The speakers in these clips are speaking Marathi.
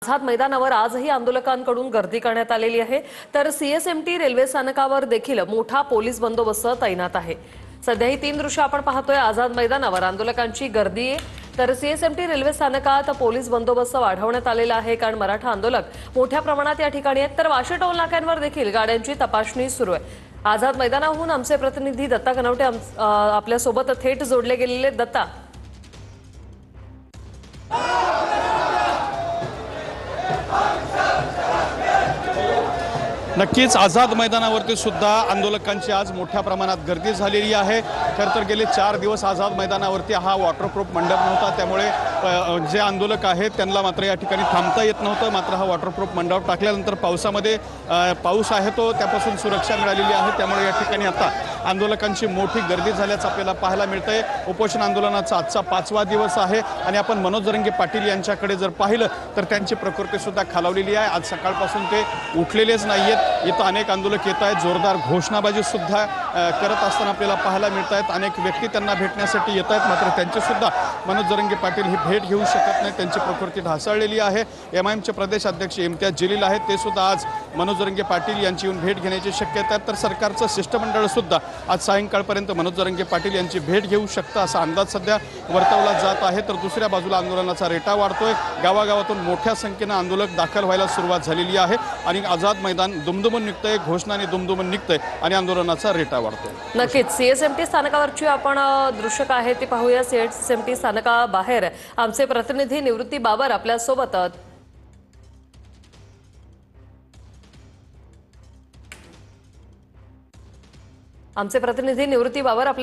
आझाद मैदानावर आजही आंदोलकांकडून गर्दी करण्यात आलेली आहे। तर सीएसएमटी रेल्वे स्थानकावर देखील मोठा पोलीस बंदोबस्त तैनात आहे। सध्या ही तीन दृश्य आपण पाहतोय। आझाद मैदानावर आंदोलकांची गर्दी आहे, तर सीएसएमटी रेल्वे स्थानकात पोलीस बंदोबस्त वाढवण्यात आलेला आहे, कारण मराठा आंदोलक मोठ्या प्रमाणात या ठिकाणी आहेत। तर वाशी टोल नाक्यांवर देखील गाड्यांची तपासणी सुरू आहे। आझाद मैदानाहून आमचे प्रतिनिधी दत्ता कनवटे आपल्या सोबत थेट जोडले गेलेले। दत्ता, नक्कीच आझाद मैदानावरती सुद्धा आंदोलकांची आज मोठ्या प्रमाणात गर्दी झालेली आहे। खरं तर गेले 4 दिवस आझाद मैदानावरती हा वॉटरप्रूफ मंडप नव्हता, त्यामुळे जे आंदोलक आहेत त्यांना मात्र या ठिकाणी थांबता येत नव्हतं। मात्र हा वॉटरप्रूफ मंडप टाकल्यानंतर पावसामध्ये पाऊस आहे तो त्यापासून सुरक्षा मिळालेली आहे, त्यामुळे या ठिकाणी आता आंदोलकांची मोठी गर्दी झाल्याचं आपल्याला पाहायला मिळतंय। उपोषण आंदोलनाचा आजचा 5वा दिवस आहे आणि आपण मनोज जरंगे पाटील यांच्याकडे जर पाहिलं तर त्यांची प्रकृती सुद्धा खालावलेली आहे। आज सकाळपासून ते उठलेलेच नाहीयेत। इथं अनेक आंदोलक येत आहेत, जोरदार घोषणाबाजी सुद्धा करत असताना आपल्याला पाहायला मिळत आहेत। अनेक व्यक्ती त्यांना भेटण्यासाठी येत आहेत, मात्र त्यांची सुद्धा मनोज जरंगे पाटील ही भेट घेऊ शकत नाही। त्यांची प्रकृती ढासळलेली आहे। एमआयएमचे प्रदेश अध्यक्ष इम्तियाज जलील आहेत, ते सुद्धा आज मनोज जरंगे पाटील यांची येऊन भेट घेण्याची शक्यता आहे। तर सरकारचं शिष्टमंडळ सुद्धा आज सायंकाळपर्यंत मनोज जरंगे पाटील यांची भेट घेऊ शकतं असा अंदाज सध्या वर्तवला जात आहे। तर दुसऱ्या बाजूला आंदोलनाचा रेटा वाढतोय। गावागावातून मोठ्या संख्येनं आंदोलक दाखल व्हायला सुरुवात झालेली आहे आणि आझाद मैदान दुमदुमून निघतंय, घोषणाने दुमदुमून निघतंय आणि आंदोलनाचा रेटा वाढतोय। नक्कीच सीएसएमटी स्थानकावरची आपण दृश्य काय आहे ते पाहूया। सीएसएमटी स्थानकाबाहेर आमचे प्रतिनिधी निवृत्ती बाबर आपल्या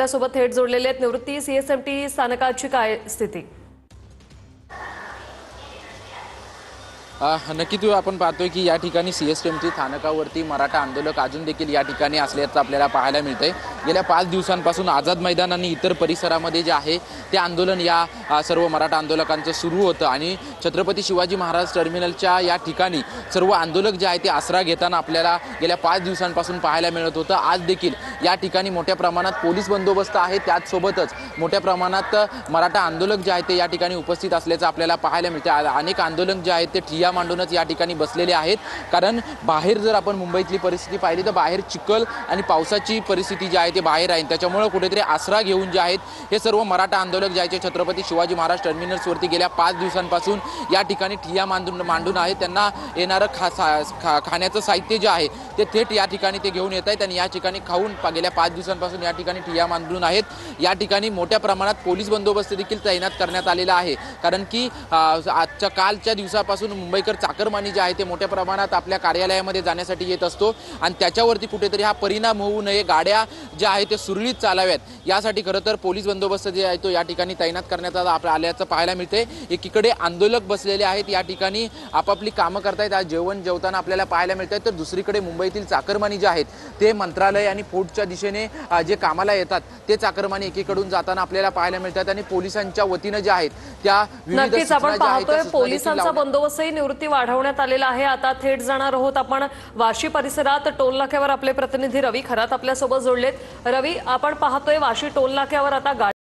सोबत थेट जोडलेले आहेत। निवृत्ती, सीएसएमटी स्थानकाची काय स्थिती? नक्की आपण पाहतोय की या ठिकाणी सीएसएमटी स्थानकावरती मराठा आंदोलक अजून देखील या ठिकाणी असल्याचं आपल्याला पाहायला मिळतंय। गेल्या 5 दिवसांपासून आझाद मैदान आणि इतर परिसरामध्ये जे आहे ते आंदोलन या सर्व मराठा आंदोलकांचं सुरू होतं आणि छत्रपती शिवाजी महाराज टर्मिनलच्या या ठिकाणी सर्व आंदोलक जे आहे ते आसरा घेताना आपल्याला गेल्या 5 दिवसांपासून पाहायला मिळत होतं। आज देखील या ठिकाणी मोठ्या प्रमाणात पोलीस बंदोबस्त आहे, त्याचसोबतच मोठ्या प्रमाणात मराठा आंदोलक जे आहेत ते या ठिकाणी उपस्थित असल्याचं आपल्याला पाहायला मिळतं। अनेक आंदोलक जे आहेत ते ठिय्या मांडूनच या ठिकाणी बसलेले आहेत, कारण बाहेर जर आपण मुंबईतली परिस्थिती पाहिली तर बाहेर चिखल आणि पावसाची परिस्थिती जी आहे ते बाहेर आहे। त्याच्यामुळे कुठेतरी आसरा घेऊन जे आहेत हे सर्व मराठा आंदोलक जे आहेत छत्रपती शिवाजी महाराज टर्मिनल्सवरती गेल्या 5 दिवसांपासून या ठिकाणी ठिय्या मांडून आहेत। त्यांना येणारं खाण्याचं साहित्य जे आहे ते थेट या ठिकाणी ते घेऊन येत आहेत आणि या ठिकाणी खाऊन गेल्या 5 दिवसांपासून या ठिकाणी ठिय्या मांडून आहेत। या ठिकाणी मोठ्या प्रमाणात पोलीस बंदोबस्त देखील तैनात करण्यात आलेला आहे, कारण की आजच्या कालच्या दिवसापासून मुंबईकर चाकरमानी जे आहे ते मोठ्या प्रमाणात आपल्या कार्यालयामध्ये जाण्यासाठी येत असतो आणि त्याच्यावरती कुठेतरी हा परिणाम होऊ नये, गाड्या ज्या आहेत ते सुरळीत चालाव्यात यासाठी खरं तर पोलीस बंदोबस्त जे आहे तो या ठिकाणी तैनात करण्यात आल्याचं पाहायला मिळते। एकीकडे आंदोलक बसलेले आहेत, या ठिकाणी आपापली कामं करतायत, आज जेवताना आपल्याला पाहायला मिळतात। तर दुसरीकडे मुंबईतील चाकरमानी जे आहेत ते मंत्रालय आणि फोर्टच्या दिशेने जे कामाला येतात ते चाकरमानी एकीकडून जाताना आपल्याला पाहायला मिळतात आणि पोलिसांच्या वतीनं जे आहेत त्या नक्कीच आपण पाहतोय पोलिसांचा बंदोबस्तही निवृत्ती वाढवण्यात आलेला आहे। आता थेट जाणार आहोत आपण वाशी परिसरात। टोल नाक्यावर आपले प्रतिनिधी रवी खरात आपल्या सोबत जोडलेत। रवी, आपण पाहतोय वाशी टोल नाक्यावर आता